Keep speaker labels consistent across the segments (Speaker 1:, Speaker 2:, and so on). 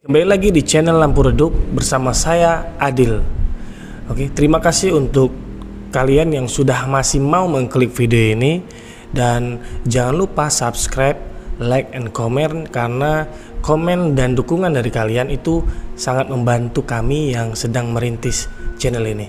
Speaker 1: Kembali lagi di channel Lampu Redup bersama saya Adil. Oke, terima kasih untuk kalian yang sudah masih mau mengklik video ini, dan jangan lupa subscribe, like, and comment, karena komen dan dukungan dari kalian itu sangat membantu kami yang sedang merintis channel ini.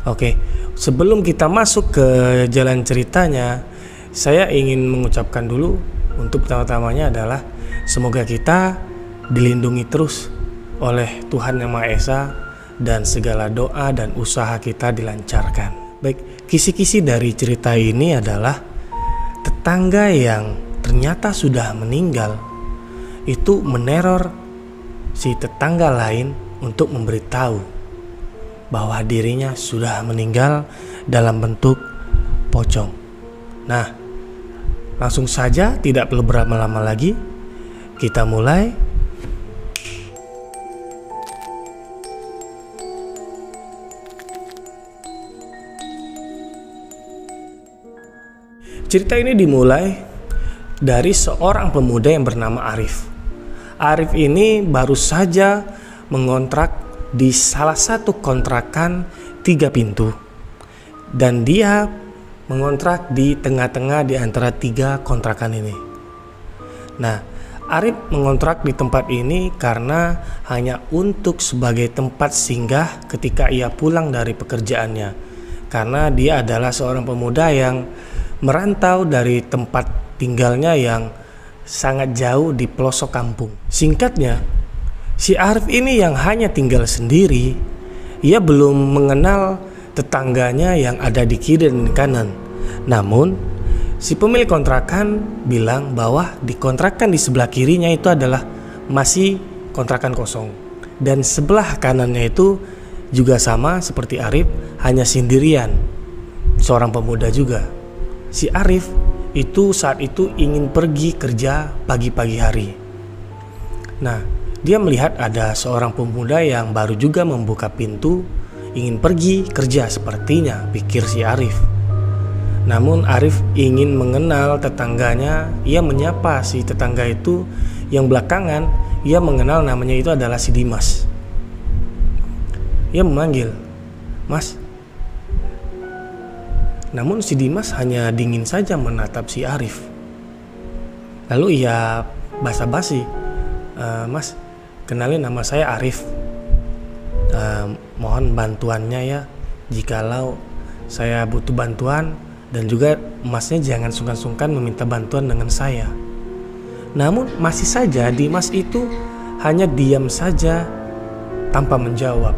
Speaker 1: Oke, sebelum kita masuk ke jalan ceritanya, saya ingin mengucapkan dulu untuk pertama-tamanya adalah semoga kita dilindungi terus oleh Tuhan Yang Maha Esa dan segala doa dan usaha kita dilancarkan. Baik, kisi-kisi dari cerita ini adalah tetangga yang ternyata sudah meninggal itu meneror si tetangga lain untuk memberitahu bahwa dirinya sudah meninggal dalam bentuk pocong. Nah, langsung saja tidak perlu berlama-lama lagi, kita mulai. Cerita ini dimulai dari seorang pemuda yang bernama Arif. Arif ini baru saja mengontrak di salah satu kontrakan 3 pintu. Dan dia mengontrak di tengah-tengah di antara 3 kontrakan ini. Nah, Arif mengontrak di tempat ini karena hanya untuk sebagai tempat singgah ketika ia pulang dari pekerjaannya. Karena dia adalah seorang pemuda yang merantau dari tempat tinggalnya yang sangat jauh di pelosok kampung. Singkatnya, si Arif ini yang hanya tinggal sendiri, ia belum mengenal tetangganya yang ada di kiri dan kanan. Namun, si pemilik kontrakan bilang bahwa di kontrakan di sebelah kirinya itu adalah masih kontrakan kosong. Dan sebelah kanannya itu juga sama seperti Arif, hanya sendirian, seorang pemuda juga. Si Arif itu saat itu ingin pergi kerja pagi-pagi hari. Nah, dia melihat ada seorang pemuda yang baru juga membuka pintu, ingin pergi kerja sepertinya, pikir si Arif. Namun Arif ingin mengenal tetangganya. Ia menyapa si tetangga itu yang belakangan ia mengenal namanya itu adalah si Dimas. Ia memanggil, "Mas." Namun si Dimas hanya dingin saja menatap si Arif. Lalu ia basa-basi, "Mas, kenalin, nama saya Arif. Mohon bantuannya ya, jikalau saya butuh bantuan, dan juga masnya jangan sungkan-sungkan meminta bantuan dengan saya." Namun masih saja Dimas itu hanya diam saja tanpa menjawab.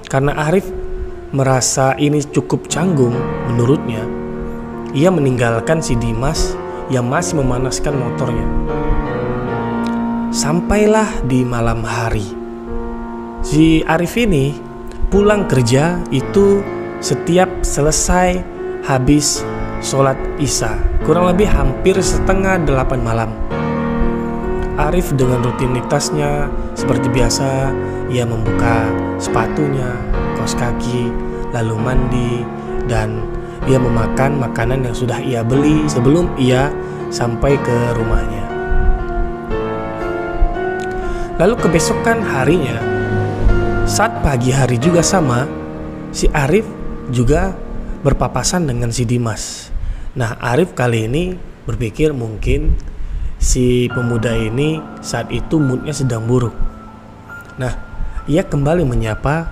Speaker 1: Karena Arif merasa ini cukup canggung menurutnya, ia meninggalkan si Dimas yang masih memanaskan motornya. Sampailah di malam hari. Si Arif ini pulang kerja itu setiap selesai habis sholat isya, kurang lebih hampir setengah 8 malam. Arif dengan rutinitasnya seperti biasa, ia membuka sepatunya, kaos kaki, lalu mandi, dan ia memakan makanan yang sudah ia beli sebelum ia sampai ke rumahnya. Lalu kebesokan harinya, saat pagi hari juga sama, si Arif juga berpapasan dengan si Dimas. Nah, Arif kali ini berpikir mungkin si pemuda ini saat itu moodnya sedang buruk. Nah, ia kembali menyapa,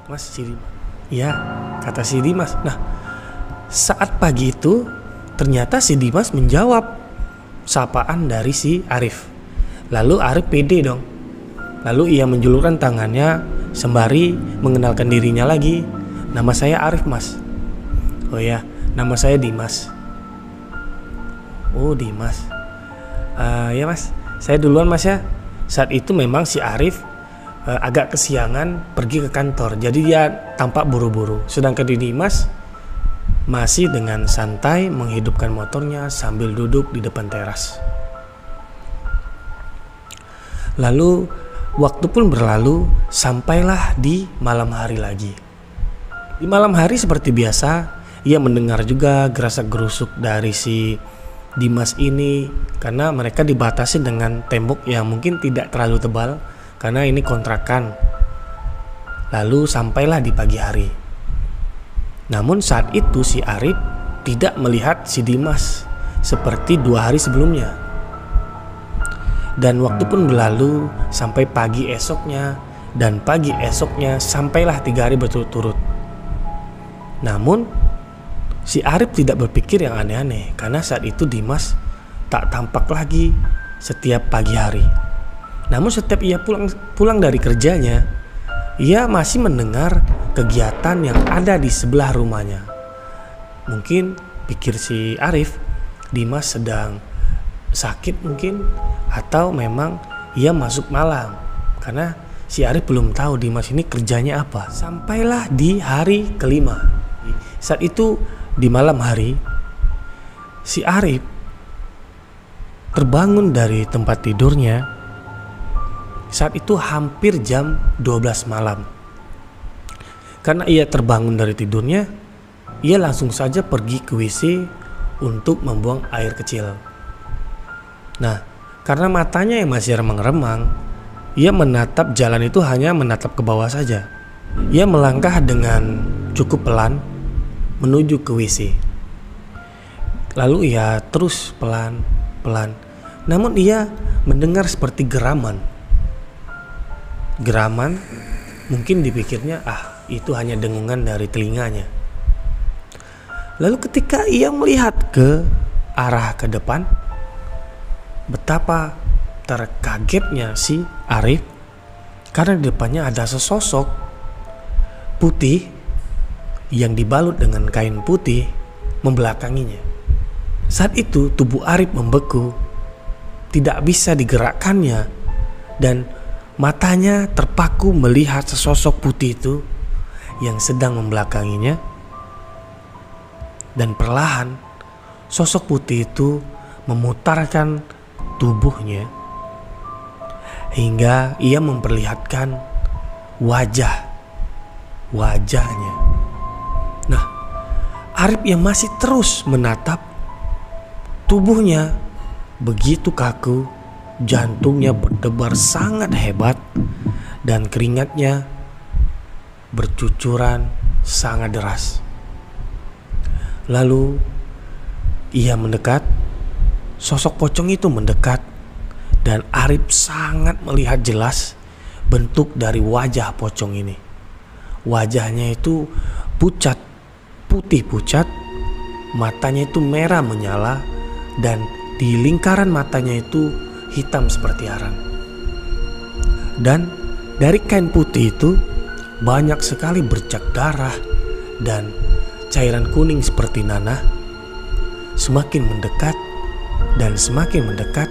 Speaker 1: "Mas, si Dimas." "Ya," kata si Dimas. Nah, saat pagi itu ternyata si Dimas menjawab sapaan dari si Arif. Lalu Arif pede dong. Lalu ia menjulurkan tangannya sembari mengenalkan dirinya lagi. "Nama saya Arif, Mas." "Oh ya, nama saya Dimas." "Oh, Dimas. Ya Mas, saya duluan Mas ya." Saat itu memang si Arif agak kesiangan pergi ke kantor, jadi dia tampak buru-buru. Sedangkan Dimas masih dengan santai menghidupkan motornya sambil duduk di depan teras. Lalu waktu pun berlalu, sampailah di malam hari lagi. Di malam hari seperti biasa, ia mendengar juga gerasak-gerusuk dari si Dimas ini, karena mereka dibatasi dengan tembok yang mungkin tidak terlalu tebal karena ini kontrakan. Lalu sampailah di pagi hari. Namun saat itu si Arif tidak melihat si Dimas seperti 2 hari sebelumnya. Dan waktu pun berlalu sampai pagi esoknya, dan pagi esoknya sampailah 3 hari berturut-turut. Namun si Arif tidak berpikir yang aneh-aneh karena saat itu Dimas tak tampak lagi setiap pagi hari. Namun setiap ia pulang dari kerjanya, ia masih mendengar kegiatan yang ada di sebelah rumahnya. Mungkin pikir si Arif, Dimas sedang sakit mungkin, atau memang ia masuk malam, karena si Arif belum tahu Dimas ini kerjanya apa. Sampailah di hari kelima. Saat itu di malam hari, si Arif terbangun dari tempat tidurnya. Saat itu hampir jam 12 malam. Karena ia terbangun dari tidurnya, ia langsung saja pergi ke WC untuk membuang air kecil. Nah, karena matanya yang masih remang-remang, ia menatap jalan itu hanya menatap ke bawah saja. Ia melangkah dengan cukup pelan menuju ke WC. Lalu ia terus pelan-pelan. Namun ia mendengar seperti geraman. Geraman, mungkin dipikirnya itu hanya dengungan dari telinganya. Lalu ketika ia melihat ke arah ke depan, betapa terkagetnya si Arif karena di depannya ada sesosok putih yang dibalut dengan kain putih membelakanginya. Saat itu tubuh Arif membeku, tidak bisa digerakkannya, dan matanya terpaku melihat sesosok putih itu yang sedang membelakanginya. Dan perlahan sosok putih itu memutarkan tubuhnya hingga ia memperlihatkan wajahnya. Nah, Arif yang masih terus menatap tubuhnya begitu kaku, jantungnya berdebar sangat hebat dan keringatnya bercucuran sangat deras. Lalu ia mendekat, sosok pocong itu mendekat, dan Arif sangat melihat jelas bentuk dari wajah pocong ini. Wajahnya itu pucat, putih pucat, matanya itu merah menyala, dan di lingkaran matanya itu hitam seperti arang. Dan dari kain putih itu banyak sekali bercak darah dan cairan kuning seperti nanah. Semakin mendekat dan semakin mendekat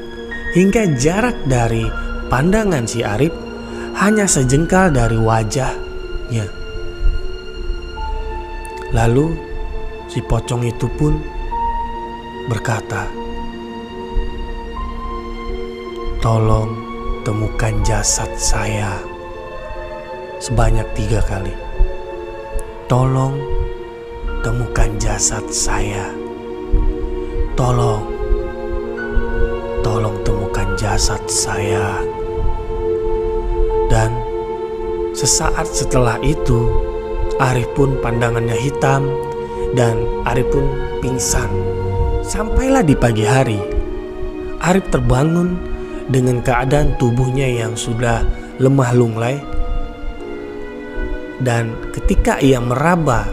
Speaker 1: hingga jarak dari pandangan si Arif hanya sejengkal dari wajahnya. Lalu si pocong itu pun berkata, "Tolong temukan jasad saya," sebanyak 3 kali. "Tolong temukan jasad saya. Tolong temukan jasad saya." Dan sesaat setelah itu Arif pun pandangannya hitam dan Arif pun pingsan. Sampailah di pagi hari, Arif terbangun dengan keadaan tubuhnya yang sudah lemah lunglai. Dan ketika ia meraba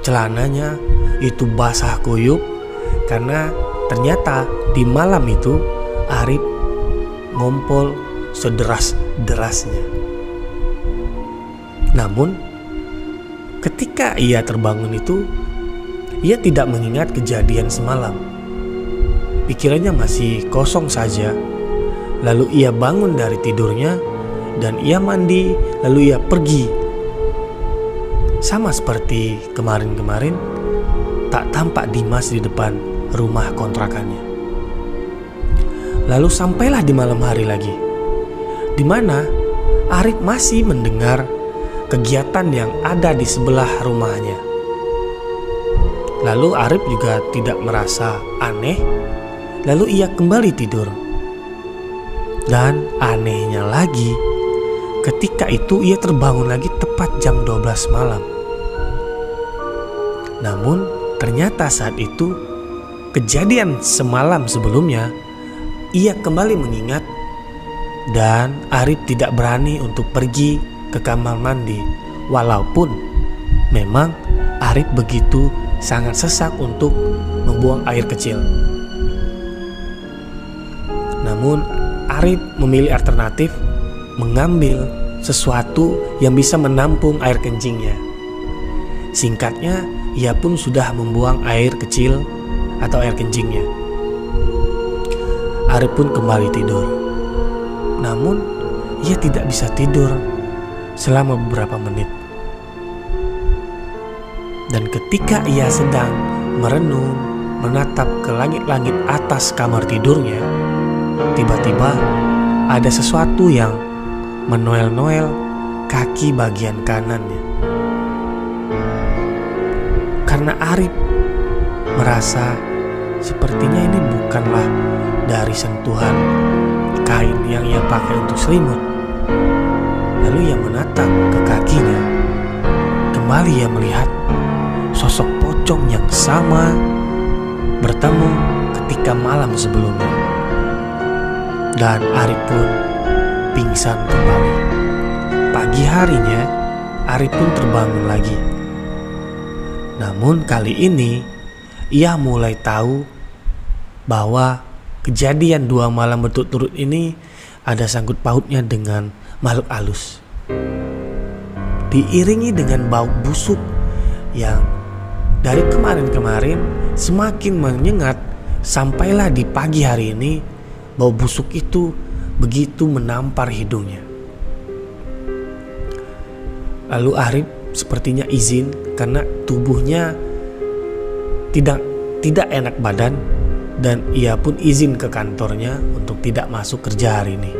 Speaker 1: celananya itu basah kuyup, karena ternyata di malam itu Arif ngompol sederas-derasnya. Namun ketika ia terbangun itu, ia tidak mengingat kejadian semalam. Pikirannya masih kosong saja. Lalu ia bangun dari tidurnya dan ia mandi, lalu ia pergi. Sama seperti kemarin-kemarin, tak tampak Dimas di depan rumah kontrakannya. Lalu sampailah di malam hari lagi, di mana Arif masih mendengar kegiatan yang ada di sebelah rumahnya. Lalu Arif juga tidak merasa aneh Lalu ia kembali tidur. Dan anehnya lagi, ketika itu ia terbangun lagi tepat jam 12 malam. Namun ternyata saat itu kejadian semalam sebelumnya ia kembali mengingat, dan Arif tidak berani untuk pergi ke kamar mandi walaupun memang Arif begitu sangat sesak untuk membuang air kecil. Namun Arif memilih alternatif mengambil sesuatu yang bisa menampung air kencingnya. Singkatnya, ia pun sudah membuang air kecil atau air kencingnya. Arif pun kembali tidur. Namun, ia tidak bisa tidur selama beberapa menit. Dan ketika ia sedang merenung, menatap ke langit-langit atas kamar tidurnya, tiba-tiba ada sesuatu yang menoel-noel kaki bagian kanannya. Karena Arif merasa sepertinya ini bukanlah dari sentuhan kain yang ia pakai untuk selimut. Lalu ia menatap ke kakinya. Kembali ia melihat sosok pocong yang sama bertemu ketika malam sebelumnya. Dan Arif pun pingsan kembali. Pagi harinya Arif pun terbangun lagi. Namun kali ini ia mulai tahu bahwa kejadian 2 malam berturut-turut ini ada sangkut pautnya dengan makhluk halus. Diiringi dengan bau busuk yang dari kemarin-kemarin semakin menyengat, sampailah di pagi hari ini bau busuk itu begitu menampar hidungnya. Lalu Arif sepertinya izin karena tubuhnya tidak enak badan, dan ia pun izin ke kantornya untuk tidak masuk kerja hari ini.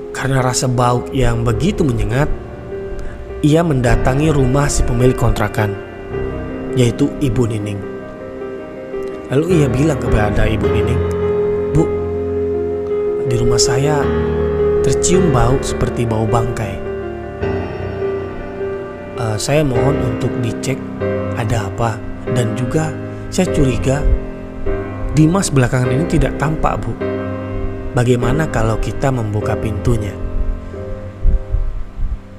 Speaker 1: Karena rasa bau yang begitu menyengat, ia mendatangi rumah si pemilik kontrakan, yaitu Ibu Nining. Lalu ia bilang kepada Ibu Nining, "Bu, di rumah saya tercium bau seperti bau bangkai. Saya mohon untuk dicek ada apa, dan juga saya curiga Dimas belakangan ini tidak tampak, Bu. Bagaimana kalau kita membuka pintunya?"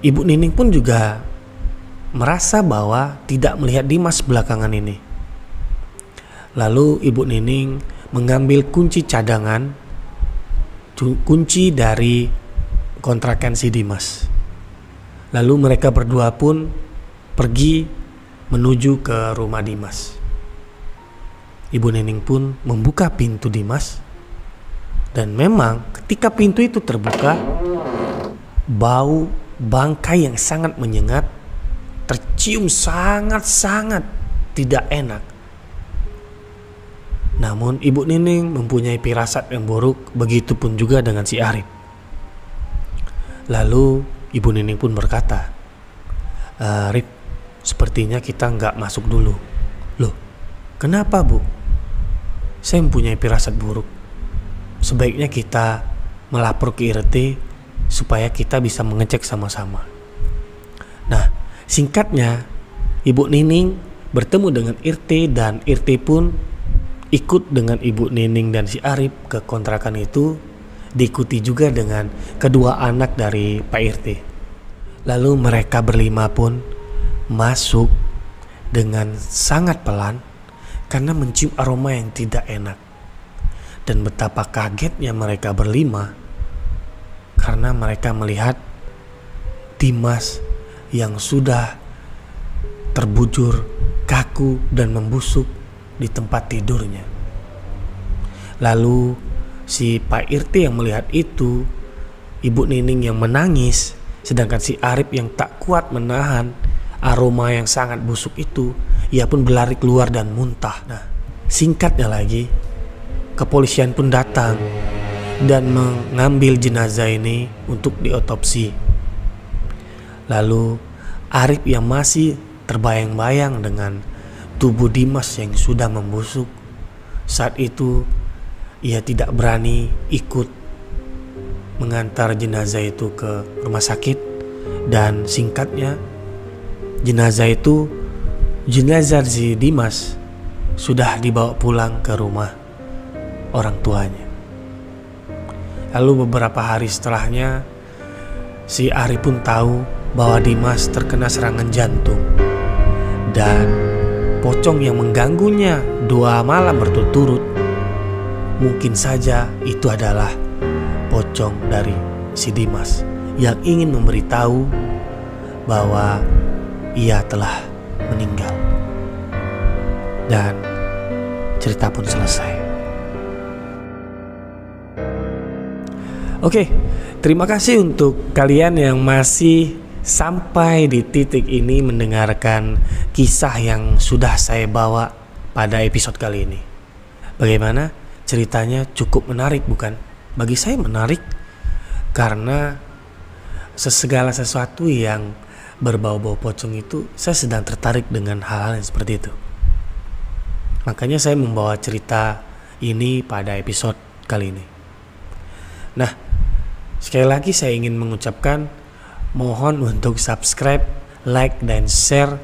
Speaker 1: Ibu Nining pun juga merasa bahwa tidak melihat Dimas belakangan ini. Lalu Ibu Nining mengambil kunci cadangan, kunci dari kontrakan si Dimas. Lalu mereka berdua pun pergi menuju ke rumah Dimas. Ibu Nining pun membuka pintu Dimas, dan memang ketika pintu itu terbuka, bau bangkai yang sangat menyengat tercium sangat-sangat tidak enak. Namun Ibu Nining mempunyai firasat yang buruk, begitupun juga dengan si Arif. Lalu Ibu Nining pun berkata, "Arif, sepertinya kita nggak masuk dulu." "Loh, kenapa, Bu?" "Saya mempunyai firasat buruk. Sebaiknya kita melapor ke RT supaya kita bisa mengecek sama-sama." Nah, singkatnya Ibu Nining bertemu dengan RT, dan RT pun ikut dengan Ibu Nining dan si Arif ke kontrakan itu, diikuti juga dengan kedua anak dari Pak RT. Lalu mereka berlima pun masuk dengan sangat pelan karena mencium aroma yang tidak enak. Dan betapa kagetnya mereka berlima karena mereka melihat Dimas yang sudah terbujur, kaku dan membusuk di tempat tidurnya. Lalu si Pak RT yang melihat itu, Ibu Nining yang menangis, sedangkan si Arif yang tak kuat menahan aroma yang sangat busuk itu, ia pun berlari keluar dan muntah. Nah, singkatnya lagi, kepolisian pun datang dan mengambil jenazah ini untuk diotopsi. Lalu Arif yang masih terbayang-bayang dengan tubuh Dimas yang sudah membusuk. Saat itu ia tidak berani ikut mengantar jenazah itu ke rumah sakit, dan singkatnya jenazah si Dimas sudah dibawa pulang ke rumah orang tuanya. Lalu beberapa hari setelahnya si Arif pun tahu bahwa Dimas terkena serangan jantung, dan pocong yang mengganggunya 2 malam berturut-turut mungkin saja itu adalah pocong dari si Dimas yang ingin memberitahu bahwa ia telah meninggal. Dan cerita pun selesai. Oke, terima kasih untuk kalian yang masih sampai di titik ini mendengarkan kisah yang sudah saya bawa pada episode kali ini. Bagaimana? Ceritanya cukup menarik, bukan? Bagi saya menarik karena segala sesuatu yang berbau-bau pocong itu saya sedang tertarik dengan hal-hal yang seperti itu. Makanya saya membawa cerita ini pada episode kali ini. Nah, sekali lagi saya ingin mengucapkan mohon untuk subscribe, like, dan share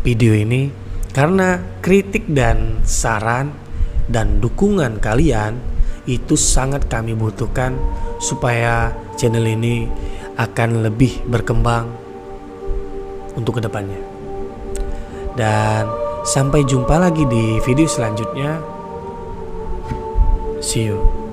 Speaker 1: video ini, karena kritik dan saran dan dukungan kalian itu sangat kami butuhkan supaya channel ini akan lebih berkembang untuk kedepannya. Dan sampai jumpa lagi di video selanjutnya. See you.